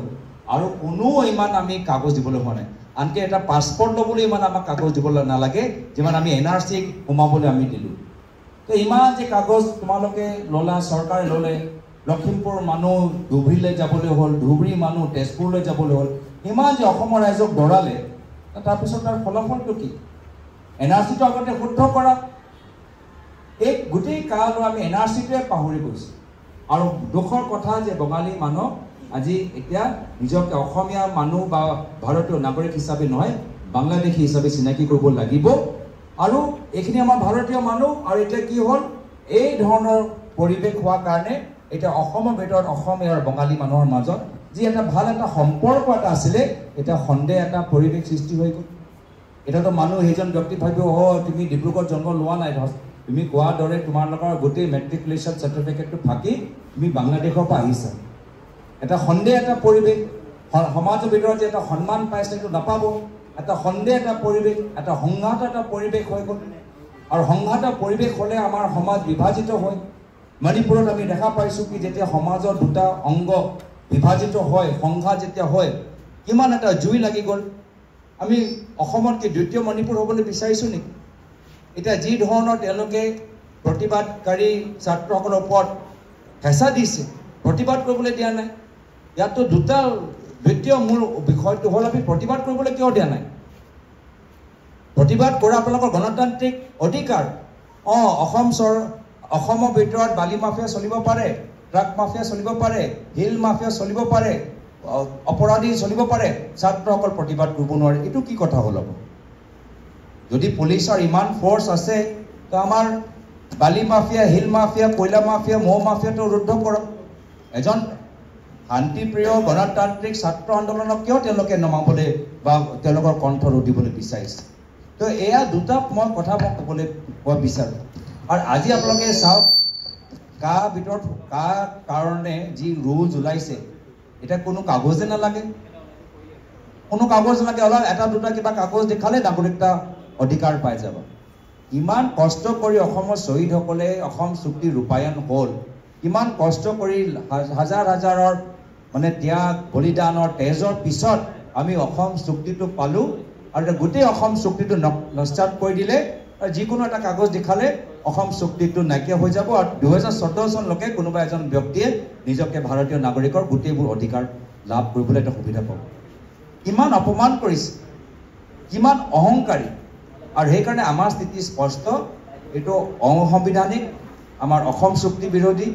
আৰু কোনো ইমান আমি কাগজ দিবলৈ হোৱা নাই আনকি এটা পাছপৰ্ট ল'বলৈ ইমান আমাক কাগজ দিবলৈ নালাগে যিমান আমি NRC সোমাবলৈ আমি দিলোঁ তো ইমান যে কাগজ তোমালোকে ল'লা চৰকাৰে ল'লে লখিমপুৰ মানুহ ধুবুৰীলৈ যাবলৈ হ'ল ধুবুৰী মানুহ তেজপুৰলৈ যাবলৈ হ'ল ইমান যে অসমৰ ৰাইজক দৰালে তাৰপিছত তাৰ ফলাফলটো কি NRCটো আগতে শুদ্ধ কৰা এই গোটেই কাললৈ আমি NRCটোৱে পাহৰি গৈছোঁ আৰু দুখৰ কথা যে বঙালী মানুহ আজি এতিয়া নিজকে অসমীয়া মানুহ বা ভাৰতীয় নাগৰিক হিচাপে নহয় বাংলাদেশী হিচাপে চিনাকি কৰিব লাগিব আৰু এইখিনি আমাৰ ভাৰতীয় মানুহ আৰু এতিয়া কি হ'ল এই ধৰণৰ পৰিৱেশ হোৱাৰ কাৰণে এতিয়া অসমৰ ভিতৰত অসমীয়া আৰু বঙালী মানুহৰ মাজত যি এটা ভাল এটা সম্পৰ্ক এটা আছিলে এটা সন্দেহ এটা পৰিৱেশ সৃষ্টি হৈ গ'ল এটাতো মানুহ সেইজন ব্যক্তি ভাবিব তুমি ডিব্ৰুগড় জন্ম লোৱা নাই ধৰ তুমি কোৱাৰ দৰে তোমালোকৰ গোটেই মেট্ৰিকুলেশ্যন চাৰ্টিফিকেটটো ফাঁকি তুমি বাংলাদেশৰ পৰা আহিছা এটা সন্দেহ এটা পৰিৱেশ সমাজৰ ভিতৰত যে এটা সন্মান পাইছে সেইটো নাপাব এটা সন্দেহ এটা পৰিৱেশ এটা সংঘাত এটা পৰিৱেশ হৈ গ'ল আৰু সংঘাত পৰিৱেশ হ'লে আমাৰ সমাজ বিভাজিত হয় মণিপুৰত আমি দেখা পাইছোঁ কি যেতিয়া সমাজৰ দুটা অংগ বিভাজিত হয় সংঘাত যেতিয়া হয় কিমান এটা জুই লাগি গ'ল আমি অসমত কি দ্বিতীয় মণিপুৰ হ'বলৈ বিচাৰিছোঁ নেকি এতিয়া যি ধৰণৰ তেওঁলোকে প্ৰতিবাদকাৰী ছাত্ৰসকলৰ ওপৰত হেঁচা দিছে প্ৰতিবাদ কৰিবলৈ দিয়া নাই ইয়াতো দুটা দ্বিতীয় মূল বিষয়টো হ'ল আমি প্ৰতিবাদ কৰিবলৈ কিয় দিয়া নাই প্ৰতিবাদ কৰা আপোনালোকৰ গণতান্ত্ৰিক অধিকাৰ অসমৰ ভিতৰত বালি মাফিয়া চলিব পাৰে ট্ৰাক মাফিয়া চলিব পাৰে হিল মাফিয়া চলিব পাৰে অপৰাধী চলিব পাৰে ছাত্ৰসকল প্ৰতিবাদ কৰিব নোৱাৰে এইটো কি কথা হ'ল যদি পুলিচৰ ইমান ফ'ৰ্চ আছে তো আমাৰ বালি মাফিয়া হিল মাফিয়া কয়লা মাফিয়া মহ মাফিয়াটো ৰুদ্ধ কৰক এজন শান্তিপ্ৰিয় গণতান্ত্ৰিক ছাত্ৰ আন্দোলনক কিয় তেওঁলোকে নমাবলৈ বা তেওঁলোকৰ কণ্ঠ ৰুধিবলৈ বিচাৰিছে তো এয়া দুটা মই কথা ক'বলৈ বিচাৰোঁ আৰু আজি আপোনালোকে চাওক কাৰ ভিতৰত কাৰ কাৰণে যি ৰুলছ ওলাইছে এতিয়া কোনো কাগজে নালাগে কোনো কাগজ নালাগে অলপ এটা দুটা কিবা কাগজ দেখালে নাগৰিকতা অধিকাৰ পাই যাব ইমান কষ্ট কৰি অসমৰ শ্বহীদসকলে অসম চুক্তি ৰূপায়ণ হ'ল ইমান কষ্ট কৰি হাজাৰ হাজাৰৰ মানে ত্যাগ বলিদানৰ তেজৰ পিছত আমি অসম চুক্তিটো পালোঁ আৰু গোটেই অসম চুক্তিটো নস্যাৎ কৰি দিলে আৰু যিকোনো এটা কাগজ দেখালে অসম চুক্তিটো নাইকিয়া হৈ যাব আৰু 2014 চনলৈকে কোনোবা এজন ব্যক্তিয়ে নিজকে ভাৰতীয় নাগৰিকৰ গোটেইবোৰ অধিকাৰ লাভ কৰিবলৈ এটা সুবিধা পাব কিমান অপমান কৰিছে কিমান অহংকাৰী আৰু সেইকাৰণে আমাৰ স্থিতি স্পষ্ট এইটো অসাংবিধানিক আমাৰ অসম চুক্তি বিৰোধী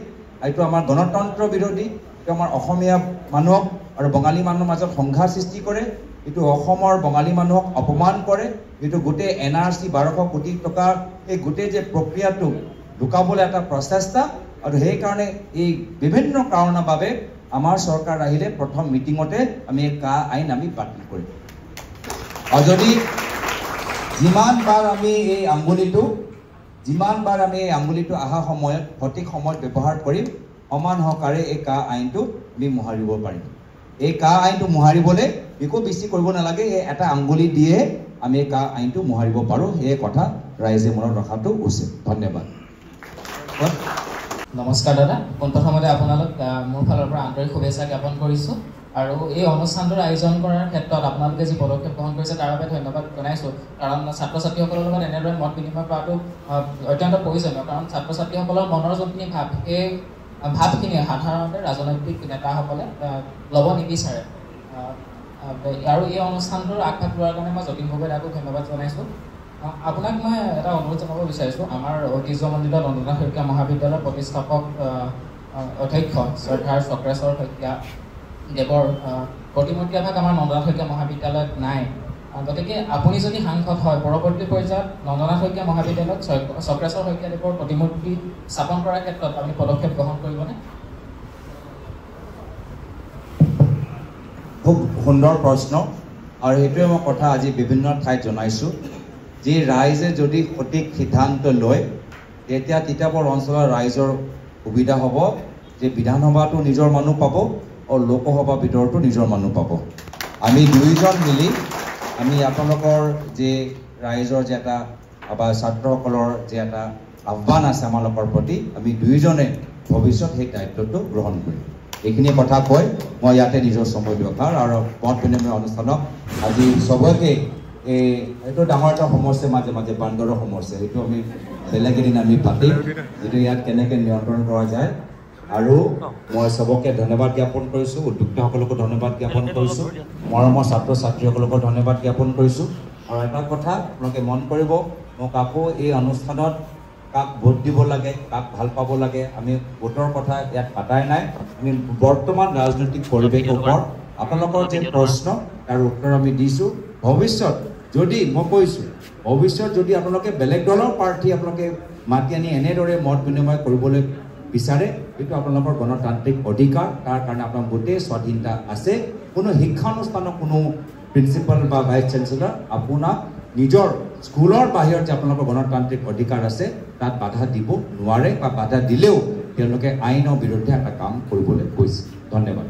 এইটো আমাৰ গণতন্ত্ৰ বিৰোধী এইটো আমাৰ অসমীয়া মানুহক আৰু বঙালী মানুহৰ মাজত সংঘাত সৃষ্টি কৰে এইটো অসমৰ বঙালী মানুহক অপমান কৰে এইটো গোটেই NRC 1200 কোটি টকা এই গোটেই যে প্ৰক্ৰিয়াটো লুকাবলৈ এটা প্ৰচেষ্টা আৰু সেইকাৰণে এই বিভিন্ন কাৰণৰ বাবে আমাৰ চৰকাৰ আহিলে প্ৰথম মিটিঙতে আমি কা আইন আমি বাতিল কৰিম আৰু যদি যিমানবাৰ আমি এই আঙুলিটো অহা সময়ত সঠিক সময়ত ব্যৱহাৰ কৰিম সমান সহকাৰে এই কা আইনটো আমি মোহাৰিব পাৰিম এই কা আইনটো মোহাৰিবলৈ একো বেছি কৰিব নালাগে এই এটা আঙুলি দিয়ে আমি কা আইনটো মোহাৰিব পাৰোঁ সেই কথা ৰাইজে মনত ৰখাটো উচিত ধন্যবাদ নমস্কাৰ দাদা পোনপ্ৰথমতে আপোনালোক মোৰ ফালৰ পৰা আন্তৰিক শুভেচ্ছা জ্ঞাপন কৰিছোঁ আৰু এই অনুষ্ঠানটোৰ আয়োজন কৰাৰ ক্ষেত্ৰত আপোনালোকে যি পদক্ষেপ গ্ৰহণ কৰিছে তাৰ বাবে ধন্যবাদ জনাইছোঁ কাৰণ ছাত্ৰ ছাত্ৰীসকলৰ লগত এনেদৰে মত বিনিময় কৰাটো অত্যন্ত প্ৰয়োজনীয় কাৰণ ছাত্ৰ ছাত্ৰীসকলৰ মনৰ যোনখিনি ভাৱ সেই ভাৱখিনি সাধাৰণতে ৰাজনৈতিক নেতাসকলে ল'ব নিবিচাৰে আৰু এই অনুষ্ঠানটোৰ আগভাগ লোৱাৰ কাৰণে মই যতীন গগৈদাকো ধন্যবাদ জনাইছোঁ আপোনাক মই এটা অনুৰোধ জনাব বিচাৰিছোঁ আমাৰ ঐতিহ্যমণ্ডিত নন্দনাথ শইকীয়া মহাবিদ্যালয়ৰ প্ৰতিষ্ঠাপক অধ্যক্ষ শ্ৰদ্ধাৰ চক্ৰেশ্বৰ শইকীয়া দেৱৰ প্ৰতিমূৰ্তি এভাগ আমাৰ নন্দনাথ শইকীয়া মহাবিদ্যালয়ত নাই গতিকে আপুনি যদি সাংসদ হয় পৰৱৰ্তী পৰ্যায়ত নন্দনাথ শইকীয়া মহাবিদ্যালয়ত চক্ৰেশ্বৰ শইকীয়া দেৱৰ প্ৰতিমূৰ্তি স্থাপন কৰাৰ ক্ষেত্ৰত আপুনি পদক্ষেপ গ্ৰহণ কৰিবনে খুব সুন্দৰ প্ৰশ্ন আৰু এইটোৱে মই কথা আজি বিভিন্ন ঠাইত জনাইছোঁ যে ৰাইজে যদি সঠিক সিদ্ধান্ত লয় তেতিয়া তিতাবৰ অঞ্চলৰ ৰাইজৰ সুবিধা হ'ব যে বিধানসভাটো নিজৰ মানুহ পাব আৰু লোকসভা ভিতৰতো নিজৰ মানুহ পাব আমি দুয়োজন মিলি আমি আপোনালোকৰ যে ৰাইজৰ যে এটা বা ছাত্ৰসকলৰ যে এটা আহ্বান আছে আমালোকৰ প্ৰতি আমি দুয়োজনে ভৱিষ্যত সেই দায়িত্বটো গ্ৰহণ কৰিম এইখিনি কথা কৈ মই ইয়াতে নিজৰ সময় দৰকাৰ আৰু মত বিনিময় অনুষ্ঠানক আজি চবকে এইটো ডাঙৰ এটা সমস্যা মাজে মাজে বান্দৰৰ সমস্যা সেইটো আমি বেলেগ এদিন আমি পাতিম যিটো ইয়াত কেনেকৈ নিয়ন্ত্ৰণ কৰা যায় আৰু মই চবকে ধন্যবাদ জ্ঞাপন কৰিছোঁ উদ্যোক্তাসকলকো ধন্যবাদ জ্ঞাপন কৰিছোঁ মৰমৰ ছাত্ৰ ছাত্ৰীসকলকো ধন্যবাদ জ্ঞাপন কৰিছোঁ আৰু এটা কথা আপোনালোকে মন কৰিব মোক আকৌ এই অনুষ্ঠানত কাক ভোট দিব লাগে কাক ভাল পাব লাগে আমি ভোটৰ কথা ইয়াত পাতাই নাই আমি বৰ্তমান ৰাজনৈতিক পৰিৱেশৰ ওপৰত আপোনালোকৰ যে প্ৰশ্ন তাৰ উত্তৰ আমি দিছোঁ ভৱিষ্যত যদি মই কৈছোঁ ভৱিষ্যত যদি আপোনালোকে বেলেগ দলৰ প্ৰাৰ্থী আপোনালোকে মাতি আনি এনেদৰে মত বিনিময় কৰিবলৈ বিচাৰে এইটো আপোনালোকৰ গণতান্ত্ৰিক অধিকাৰ তাৰ কাৰণে আপোনাৰ গোটেই স্বাধীনতা আছে কোনো শিক্ষানুষ্ঠানৰ কোনো প্ৰিন্সিপাল বা ভাইচ চেঞ্চেলৰ আপোনাক নিজৰ স্কুলৰ বাহিৰত যে আপোনালোকৰ গণতান্ত্ৰিক অধিকাৰ আছে তাত বাধা দিব নোৱাৰে বা বাধা দিলেও তেওঁলোকে আইনৰ বিৰুদ্ধে এটা কাম কৰিবলৈ কৈছে ধন্যবাদ